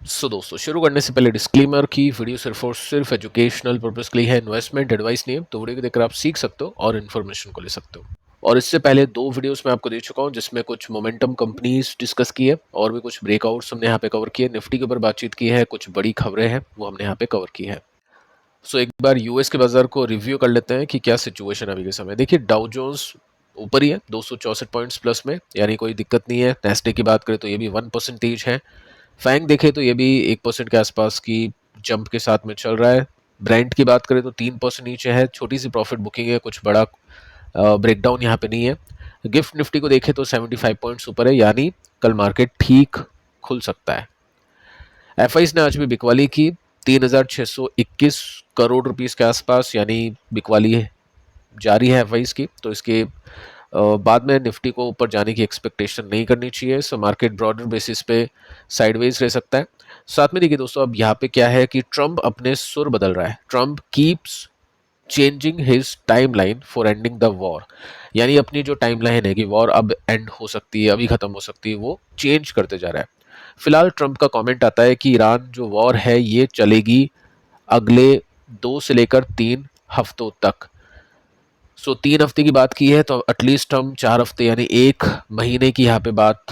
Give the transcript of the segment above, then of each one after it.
दोस्तों शुरू करने से पहले डिस्क्लेमर की वीडियो सिर्फ और सिर्फ एजुकेशनल पर्पस के लिए है, इन्वेस्टमेंट एडवाइस नहीं है। तो वीडियो को देखकर आप सीख सकते हो और इन्फॉर्मेशन को ले सकते हो। और इससे पहले दो वीडियोस मैं आपको दे चुका हूं जिसमें कुछ मोमेंटम कंपनीज डिस्कस की है और भी कुछ ब्रेकआउट्स हमने यहाँ पे कवर किए, निफ्टी के ऊपर बातचीत की है, कुछ बड़ी खबरें हैं वो हमने यहाँ पे कवर की है। एक बार यूएस के बाजार को रिव्यू कर लेते हैं कि क्या सिचुएशन अभी के समय। देखिए डाउ जोन्स ऊपर ही है 264 पॉइंट्स प्लस में, यानी कोई दिक्कत नहीं है। नेस्डे की बात करें तो ये भी 1% तेज है। फैंग देखे तो ये भी 1% के आसपास की जंप के साथ में चल रहा है। ब्रांड की बात करें तो 3% नीचे है, छोटी सी प्रॉफिट बुकिंग है, कुछ बड़ा ब्रेकडाउन यहाँ पे नहीं है। गिफ्ट निफ्टी को देखे तो 75 पॉइंट्स ऊपर है, यानी कल मार्केट ठीक खुल सकता है। एफआईज ने आज भी बिकवाली की 3621 करोड़ रुपीस के आसपास, यानी बिकवाली जारी है एफआईज की। तो इसके बाद में निफ्टी को ऊपर जाने की एक्सपेक्टेशन नहीं करनी चाहिए। सो मार्केट ब्रॉडर बेसिस पे साइडवेज रह सकता है। साथ में देखिए दोस्तों, अब यहाँ पे क्या है कि ट्रम्प अपने सुर बदल रहा है। Trump keeps changing his timeline for ending the war, यानी अपनी जो टाइमलाइन है कि वॉर अब एंड हो सकती है, अभी खत्म हो सकती है, वो चेंज करते जा रहा है। फिलहाल ट्रम्प का कमेंट आता है कि ईरान जो वॉर है ये चलेगी अगले 2 से लेकर 3 हफ्तों तक। 3 हफ्ते की बात की है तो एटलीस्ट हम 4 हफ्ते यानी 1 महीने की यहाँ पे बात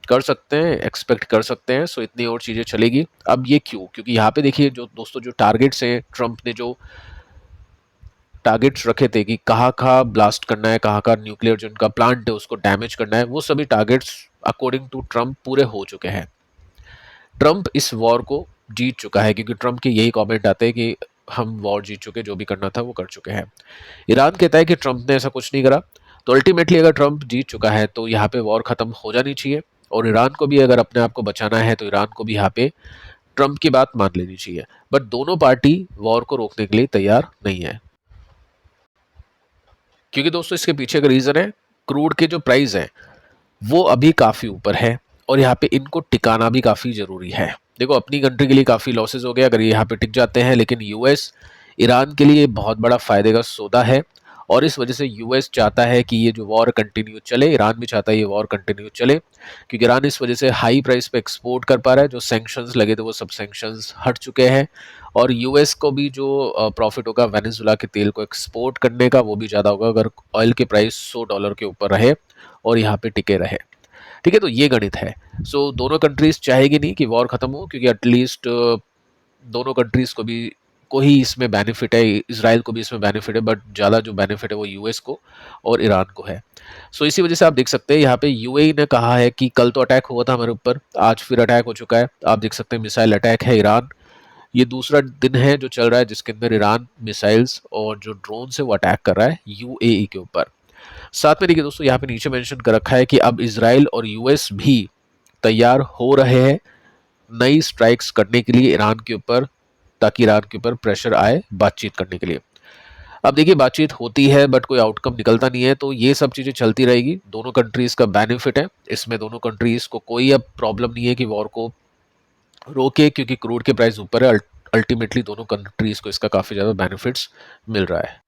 कर सकते हैं, एक्सपेक्ट कर सकते हैं। इतनी और चीज़ें चलेगी। अब ये क्यों? क्योंकि यहाँ पे देखिए जो दोस्तों जो टारगेट्स हैं, ट्रम्प ने जो टारगेट्स रखे थे कि कहाँ कहाँ ब्लास्ट करना है, कहाँ कहाँ न्यूक्लियर जो उनका प्लांट है उसको डैमेज करना है, वो सभी टारगेट्स अकॉर्डिंग टू ट्रम्प पूरे हो चुके हैं। ट्रम्प इस वॉर को जीत चुका है, क्योंकि ट्रम्प के यही कमेंट आते हैं कि हम वॉर जीत चुके, जो भी करना था वो कर चुके हैं। ईरान कहता है कि ट्रम्प ने ऐसा कुछ नहीं करा। तो अल्टीमेटली अगर ट्रम्प जीत चुका है तो यहाँ पे वॉर खत्म हो जानी चाहिए, और ईरान को भी अगर अपने आप को बचाना है तो ईरान को भी यहाँ पे ट्रम्प की बात मान लेनी चाहिए। बट दोनों पार्टी वॉर को रोकने के लिए तैयार नहीं है, क्योंकि दोस्तों इसके पीछे का रीजन है क्रूड के जो प्राइस है वो अभी काफी ऊपर है, और यहाँ पे इनको टिकाना भी काफी जरूरी है। देखो अपनी कंट्री के लिए काफी लॉसेस हो गया अगर ये यहाँ पे टिक जाते हैं, लेकिन यूएस ईरान के लिए बहुत बड़ा फायदे का सौदा है। और इस वजह से यूएस चाहता है कि ये जो वॉर कंटिन्यू चले, ईरान भी चाहता है ये वॉर कंटिन्यू चले, क्योंकि ईरान इस वजह से हाई प्राइस पे एक्सपोर्ट कर पा रहा है। जो सैंक्शंस लगे थे वो सब सैंक्शंस हट चुके हैं, और यूएस को भी जो प्रॉफिट होगा वेनेजुला के तेल को एक्सपोर्ट करने का वो भी ज़्यादा होगा अगर ऑयल के प्राइस $100 के ऊपर रहे और यहाँ पे टिके रहे। ठीक है, तो ये गणित है। दोनों कंट्रीज चाहेगी नहीं कि वॉर खत्म हो, क्योंकि एटलीस्ट दोनों कंट्रीज को ही इसमें बेनिफिट है, इसराइल को भी इसमें बेनिफिट है, बट ज़्यादा जो बेनिफिट है वो यूएस को और ईरान को है। इसी वजह से आप देख सकते हैं यहाँ पे यूएई ने कहा है कि कल तो अटैक हुआ था हमारे ऊपर, आज फिर अटैक हो चुका है। आप देख सकते हैं मिसाइल अटैक है ईरान, ये दूसरा दिन है जो चल रहा है जिसके अंदर ईरान मिसाइल्स और जो ड्रोन से वो अटैक कर रहा है यूएई के ऊपर। साथ में देखिए दोस्तों यहाँ पे नीचे मेंशन कर रखा है कि अब इसराइल और यूएस भी तैयार हो रहे हैं नई स्ट्राइक्स करने के लिए ईरान के ऊपर, ताकि ईरान के ऊपर प्रेशर आए बातचीत करने के लिए। अब देखिए बातचीत होती है बट कोई आउटकम निकलता नहीं है, तो ये सब चीज़ें चलती रहेगी। दोनों कंट्रीज़ का बेनिफिट है इसमें, दोनों कंट्रीज़ को कोई अब प्रॉब्लम नहीं है कि वॉर को रोके, क्योंकि क्रूड के प्राइस ऊपर है। अल्टीमेटली दोनों कंट्रीज़ को इसका काफ़ी ज़्यादा बेनिफिट्स मिल रहा है।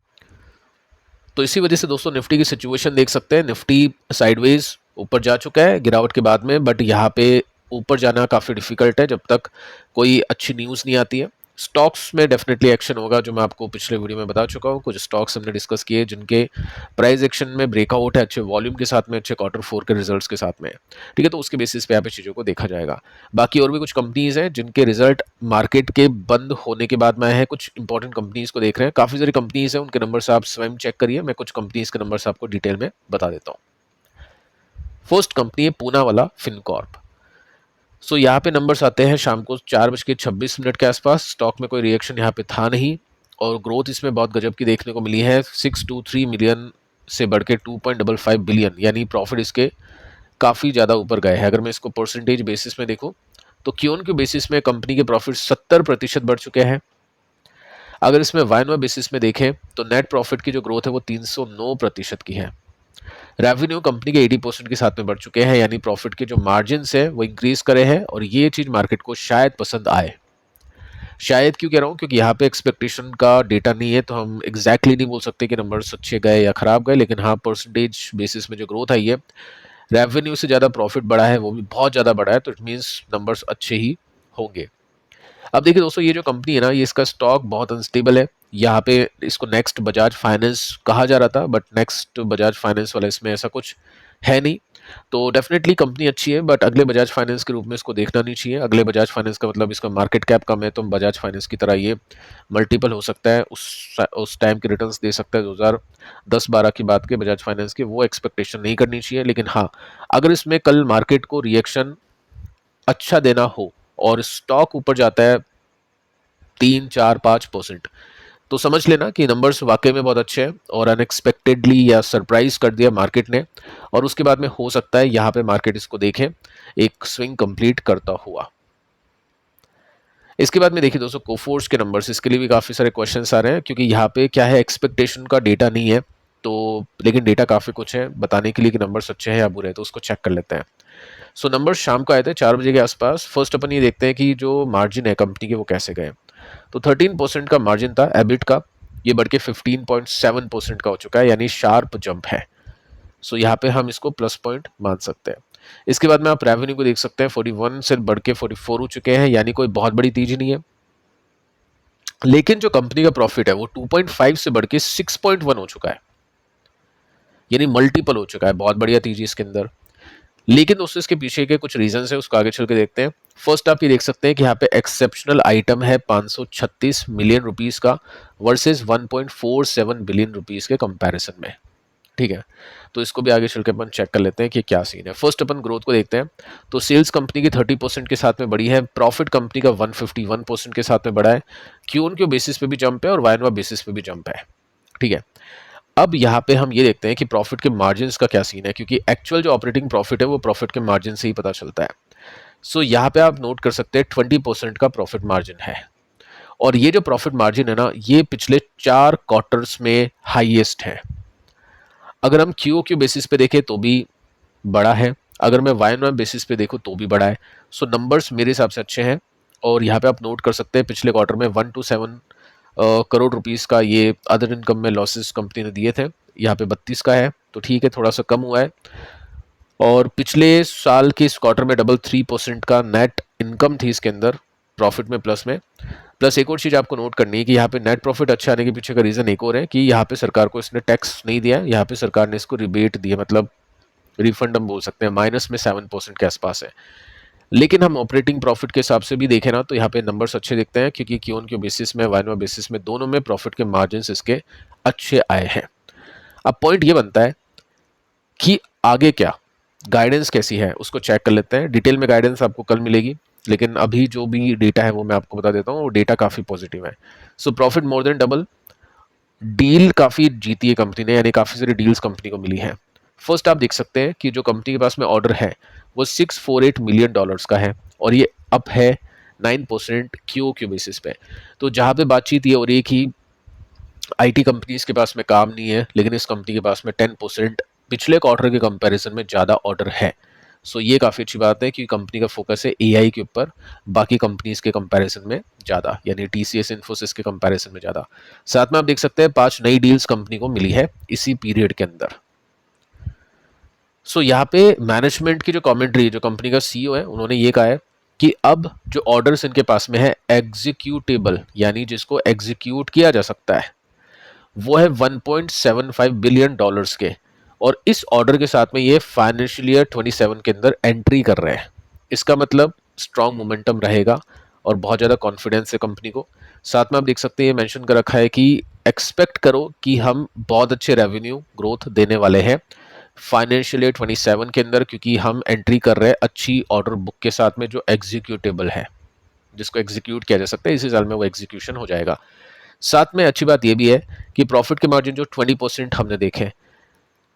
तो इसी वजह से दोस्तों निफ्टी की सिचुएशन देख सकते हैं, निफ्टी साइडवेज ऊपर जा चुका है गिरावट के बाद में, बट यहाँ पे ऊपर जाना काफ़ी डिफिकल्ट है जब तक कोई अच्छी न्यूज़ नहीं आती है। स्टॉक्स में डेफिनेटली एक्शन होगा, जो मैं आपको पिछले वीडियो में बता चुका हूँ। कुछ स्टॉक्स हमने डिस्कस किए जिनके प्राइस एक्शन में ब्रेकआउट है, अच्छे वॉल्यूम के साथ में, अच्छे Q4 के रिजल्ट्स के साथ में। ठीक है, तो उसके बेसिस पे यहाँ पे चीज़ों को देखा जाएगा। बाकी और भी कुछ कंपनीज हैं जिनके रिजल्ट मार्केट के बंद होने के बाद में आए हैं। कुछ इंपॉर्टेंट कंपनीज को देख रहे हैं, काफ़ी सारी कंपनीज हैं, उनके नंबर्स आप स्वयं चेक करिए। मैं कुछ कंपनीज के नंबर्स आपको डिटेल में बता देता हूँ। फर्स्ट कंपनी है पूना वाला फिनकॉर्प। यहाँ पे नंबर्स आते हैं शाम को 4:26 के आसपास। स्टॉक में कोई रिएक्शन यहाँ पे था नहीं, और ग्रोथ इसमें बहुत गजब की देखने को मिली है। 623 मिलियन से बढ़ के 2.55 बिलियन, यानी प्रॉफिट इसके काफ़ी ज़्यादा ऊपर गए हैं। अगर मैं इसको परसेंटेज बेसिस में देखूँ तो क्यून के बेसिस में कंपनी के प्रॉफिट 70% बढ़ चुके हैं। अगर इसमें वाई बेसिस में देखें तो नेट प्रॉफिट की जो ग्रोथ है वो 309% की है। रेवेन्यू कंपनी के 80% के साथ में बढ़ चुके हैं, यानी प्रॉफिट के जो मार्जिन है वो इंक्रीज करे हैं, और ये चीज़ मार्केट को शायद पसंद आए। शायद क्यों कह रहा हूँ, क्योंकि यहाँ पे एक्सपेक्टेशन का डेटा नहीं है, तो हम एग्जैक्टली नहीं बोल सकते कि नंबर्स अच्छे गए या खराब गए। लेकिन हाँ, परसेंटेज बेसिस में जो ग्रोथ आई है, रेवेन्यू से ज़्यादा प्रॉफिट बढ़ा है, वो भी बहुत ज़्यादा बढ़ा है, तो इट मीन्स नंबर्स अच्छे ही होंगे। अब देखिए दोस्तों, ये जो कंपनी है ना, ये इसका स्टॉक बहुत अनस्टेबल है। यहाँ पे इसको नेक्स्ट बजाज फाइनेंस कहा जा रहा था, बट नेक्स्ट बजाज फाइनेंस वाला इसमें ऐसा कुछ है नहीं। तो डेफिनेटली कंपनी अच्छी है, बट अगले बजाज फाइनेंस के रूप में इसको देखना नहीं चाहिए। अगले बजाज फाइनेंस का मतलब इसका मार्केट कैप कम है, तो बजाज फाइनेंस की तरह ये मल्टीपल हो सकता है, उस टाइम के रिटर्न्स दे सकता है 2010-12 की बात के बजाज फाइनेंस के, वो एक्सपेक्टेशन नहीं करनी चाहिए। लेकिन हाँ, अगर इसमें कल मार्केट को रिएक्शन अच्छा देना हो और स्टॉक ऊपर जाता है 3, 4, 5%, तो समझ लेना कि नंबर्स वाकई में बहुत अच्छे हैं और अनएक्सपेक्टेडली या सरप्राइज कर दिया मार्केट ने, और उसके बाद में हो सकता है यहाँ पे मार्केट इसको देखे एक स्विंग कंप्लीट करता हुआ। इसके बाद में देखिए दोस्तों, कोफोर्स के नंबर्स, इसके लिए भी काफ़ी सारे क्वेश्चंस आ रहे हैं, क्योंकि यहाँ पे क्या है, एक्सपेक्टेशन का डेटा नहीं है, तो लेकिन डेटा काफ़ी कुछ है बताने के लिए कि नंबर्स अच्छे हैं या बुरे हैं, तो उसको चेक कर लेते हैं। सो नंबर्स शाम को आए थे 4 बजे के आसपास। फर्स्ट अपन ये देखते हैं कि जो मार्जिन है कंपनी के वो कैसे गए। तो 13% का मार्जिन था एबिट का, ये बढ़ के 15.7% का हो चुका है, यानी शार्प जंप है। सो यहाँ पे हम इसको प्लस पॉइंट मान सकते हैं। इसके बाद में आप रेवेन्यू को देख सकते हैं, 41 से बढ़ के 44 हो चुके हैं, यानी कोई बहुत बड़ी तेजी नहीं है। लेकिन जो कंपनी का प्रॉफिट है वो 2.5 से बढ़ के 6.1 हो चुका है, यानी मल्टीपल हो चुका है, बहुत बढ़िया तेजी इसके अंदर। लेकिन दोस्तों इसके पीछे के कुछ रीजंस है, उसको आगे चल के देखते हैं। फर्स्ट आप ये देख सकते हैं कि यहाँ पे एक्सेप्शनल आइटम है 536 मिलियन रुपीस का वर्सेस 1.47 बिलियन रुपीस के कंपैरिजन में। ठीक है, तो इसको भी आगे चल के अपन चेक कर लेते हैं कि क्या सीन है। फर्स्ट अपन ग्रोथ को देखते हैं, तो सेल्स कंपनी की 30% के साथ में बढ़ी है, प्रॉफिट कंपनी का 151% के साथ में बढ़ा है, क्यू ऑन क्यू बेसिस पे भी जंप है और वाई ऑन वाई बेसिस पे भी जंप है। ठीक है, अब यहाँ पे हम ये देखते हैं कि प्रॉफिट के मार्जिन का क्या सीन है, क्योंकि एक्चुअल जो ऑपरेटिंग प्रॉफिट है वो प्रॉफिट के मार्जिन से ही पता चलता है। सो यहाँ पे आप नोट कर सकते हैं 20% का प्रॉफिट मार्जिन है, और ये जो प्रॉफिट मार्जिन है ना, ये पिछले 4 क्वार्टर्स में हाईएस्ट है। अगर हम क्यू क्यू बेसिस पे देखें तो भी बड़ा है, अगर मैं वाई एन वाई बेसिस पे देखूँ तो भी बड़ा है। सो नंबर्स मेरे हिसाब से अच्छे हैं, और यहाँ पे आप नोट कर सकते हैं पिछले क्वार्टर में 1 to 7 करोड़ रुपीस का ये अदर इनकम में लॉसेस कंपनी ने दिए थे, यहाँ पे 32 का है, तो ठीक है, थोड़ा सा कम हुआ है। और पिछले साल के इस क्वार्टर में 3% का नेट इनकम थी इसके अंदर, प्रॉफिट में प्लस में। प्लस एक और चीज़ आपको नोट करनी है कि यहाँ पे नेट प्रॉफिट अच्छा आने के पीछे का रीज़न एक और है कि यहाँ पे सरकार को इसने टैक्स नहीं दिया है, यहाँ पे सरकार ने इसको रिबेट दिया, मतलब रिफंड हम बोल सकते हैं, माइनस में 7% के आसपास है। लेकिन हम ऑपरेटिंग प्रॉफिट के हिसाब से भी देखें ना, तो यहाँ पे नंबर्स अच्छे दिखते हैं, क्योंकि क्यू ऑन क्यू बेसिस में, वाई ऑन वाई बेसिस में, दोनों में प्रॉफिट के मार्जिन इसके अच्छे आए हैं। अब पॉइंट ये बनता है कि आगे क्या, गाइडेंस कैसी है उसको चेक कर लेते हैं। डिटेल में गाइडेंस आपको कल मिलेगी, लेकिन अभी जो भी डेटा है वो मैं आपको बता देता हूँ, वो डेटा काफ़ी पॉजिटिव है। So profit more than double, deal काफ़ी जीती है कंपनी ने, यानी काफ़ी सारी डील्स कंपनी को मिली है। फर्स्ट आप देख सकते हैं कि जो कंपनी के पास में ऑर्डर है वो $648 मिलियन का है, और ये अप है 9% क्यू बेसिस पे। तो जहाँ पे बातचीत ये हो रही है कि आईटी कंपनीज के पास में काम नहीं है, लेकिन इस कंपनी के पास में 10% पिछले क्वार्टर के कंपैरिजन में ज़्यादा ऑर्डर है। सो ये काफ़ी अच्छी बात है कि कंपनी का फोकस है एआई के ऊपर, बाकी कंपनीज के कंपैरिजन में ज़्यादा, यानी टीसीएस इन्फोसिस के कंपैरिजन में ज़्यादा। साथ में आप देख सकते हैं 5 नई डील्स कंपनी को मिली है इसी पीरियड के अंदर। सो यहाँ पे मैनेजमेंट की जो कमेंट्री, जो कंपनी का सीईओ है, उन्होंने ये कहा है कि अब जो ऑर्डर्स इनके पास में है एग्जीक्यूटेबल, यानी जिसको एग्जीक्यूट किया जा सकता है, वो है $1.75 बिलियन के, और इस ऑर्डर के साथ में ये फाइनेंशियल ईयर 27 के अंदर एंट्री कर रहे हैं। इसका मतलब स्ट्रॉन्ग मोमेंटम रहेगा और बहुत ज़्यादा कॉन्फिडेंस है कंपनी को। साथ में आप देख सकते हैं ये मेंशन कर रखा है कि एक्सपेक्ट करो कि हम बहुत अच्छे रेवेन्यू ग्रोथ देने वाले हैं फाइनेंशियल ईयर 27 के अंदर, क्योंकि हम एंट्री कर रहे हैं अच्छी ऑर्डर बुक के साथ में जो एग्जीक्यूटेबल है, जिसको एग्जीक्यूट किया जा सकता है, इसी साल में वो एग्जीक्यूशन हो जाएगा। साथ में अच्छी बात यह भी है कि प्रॉफिट के मार्जिन जो 20% हमने देखे,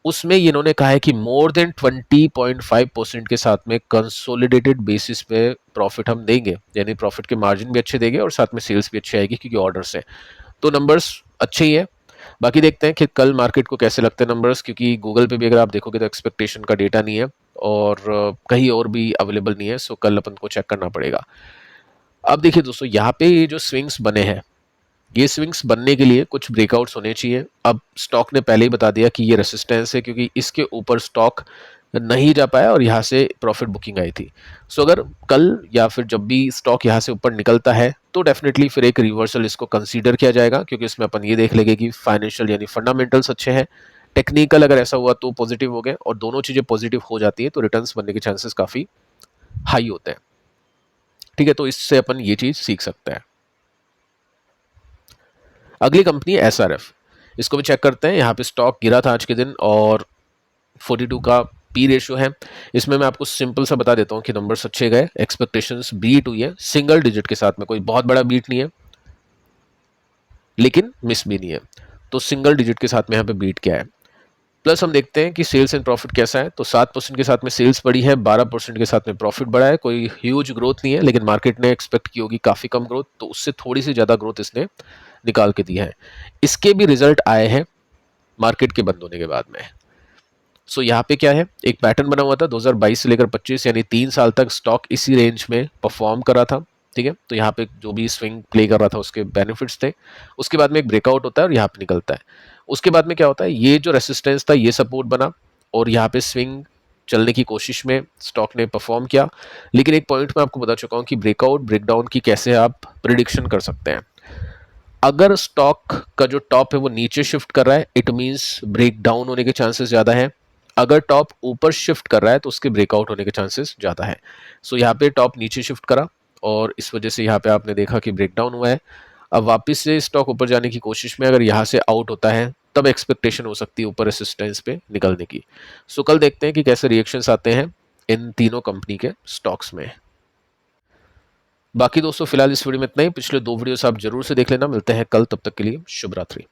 उसमें इन्होंने कहा है कि मोर देन 20.5% के साथ में कंसोलिडेटेड बेसिस पे प्रॉफिट हम देंगे, यानी प्रॉफिट के मार्जिन भी अच्छे देंगे और साथ में सेल्स भी अच्छी आएगी क्योंकि ऑर्डर्स है। तो नंबर्स अच्छे ही है। बाकी देखते हैं कि कल मार्केट को कैसे लगते हैं नंबर्स, क्योंकि गूगल पे भी अगर आप देखोगे तो एक्सपेक्टेशन का डेटा नहीं है और कहीं और भी अवेलेबल नहीं है। सो कल अपन को चेक करना पड़ेगा। अब देखिए दोस्तों, यहाँ पे ये जो स्विंग्स बने हैं, ये स्विंग्स बनने के लिए कुछ ब्रेकआउट्स होने चाहिए। अब स्टॉक ने पहले ही बता दिया कि ये रेसिस्टेंस है, क्योंकि इसके ऊपर स्टॉक नहीं जा पाया और यहाँ से प्रॉफिट बुकिंग आई थी। सो अगर कल या फिर जब भी स्टॉक यहाँ से ऊपर निकलता है तो डेफिनेटली फिर एक रिवर्सल इसको कंसीडर किया जाएगा, क्योंकि इसमें अपन ये देख लेंगे कि फाइनेंशियल यानी फंडामेंटल्स अच्छे हैं, टेक्निकल अगर ऐसा हुआ तो पॉजिटिव हो गए, और दोनों चीज़ें पॉजिटिव हो जाती हैं तो रिटर्न्स बनने के चांसेस काफ़ी हाई होते हैं। ठीक है, तो इससे अपन ये चीज़ सीख सकते हैं। अगली कंपनी है SRF। इसको भी चेक करते हैं। यहाँ पे स्टॉक गिरा था आज के दिन और 42 का पी रेशियो है। इसमें मैं आपको सिंपल सा बता देता हूँ कि नंबर्स अच्छे गए, एक्सपेक्टेशंस बीट हुई है सिंगल डिजिट के साथ में, कोई बहुत बड़ा बीट नहीं है लेकिन मिस भी नहीं है, तो सिंगल डिजिट के साथ में यहाँ पे बीट क्या है। प्लस हम देखते हैं कि सेल्स एंड प्रॉफिट कैसा है, तो 7% के साथ में सेल्स बढ़ी है, 12% के साथ में प्रॉफिट बढ़ा है। कोई ह्यूज ग्रोथ नहीं है, लेकिन मार्केट ने एक्सपेक्ट की होगी काफ़ी कम ग्रोथ, तो उससे थोड़ी सी ज़्यादा ग्रोथ इसने निकाल के दी है। इसके भी रिजल्ट आए हैं मार्केट के बंद होने के बाद में। सो यहाँ पे क्या है, एक पैटर्न बना हुआ था 2022 से लेकर 25, यानी 3 साल तक स्टॉक इसी रेंज में परफॉर्म कर रहा था। ठीक है, तो यहाँ पे जो भी स्विंग प्ले कर रहा था उसके बेनिफिट्स थे। उसके बाद में एक ब्रेकआउट होता है और यहाँ पे निकलता है। उसके बाद में क्या होता है, ये जो रेसिस्टेंस था ये सपोर्ट बना और यहाँ पे स्विंग चलने की कोशिश में स्टॉक ने परफॉर्म किया। लेकिन एक पॉइंट मैं आपको बता चुका हूँ कि ब्रेकआउट ब्रेकडाउन की कैसे आप प्रिडिक्शन कर सकते हैं। अगर स्टॉक का जो टॉप है वो नीचे शिफ्ट कर रहा है, इट मींस ब्रेक डाउन होने के चांसेस ज़्यादा है। अगर टॉप ऊपर शिफ्ट कर रहा है तो उसके ब्रेकआउट होने के चांसेस ज़्यादा है। सो यहाँ पे टॉप नीचे शिफ्ट करा और इस वजह से यहाँ पे आपने देखा कि ब्रेक डाउन हुआ है। अब वापस से स्टॉक ऊपर जाने की कोशिश में अगर यहाँ से आउट होता है तब एक्सपेक्टेशन हो सकती है ऊपर रेसिस्टेंस पे निकलने की। सो कल देखते हैं कि कैसे रिएक्शंस आते हैं इन तीनों कंपनी के स्टॉक्स में। बाकी दोस्तों फिलहाल इस वीडियो में इतना ही। पिछले 2 वीडियोस आप जरूर से देख लेना। मिलते हैं कल, तब तक के लिए शुभ रात्रि।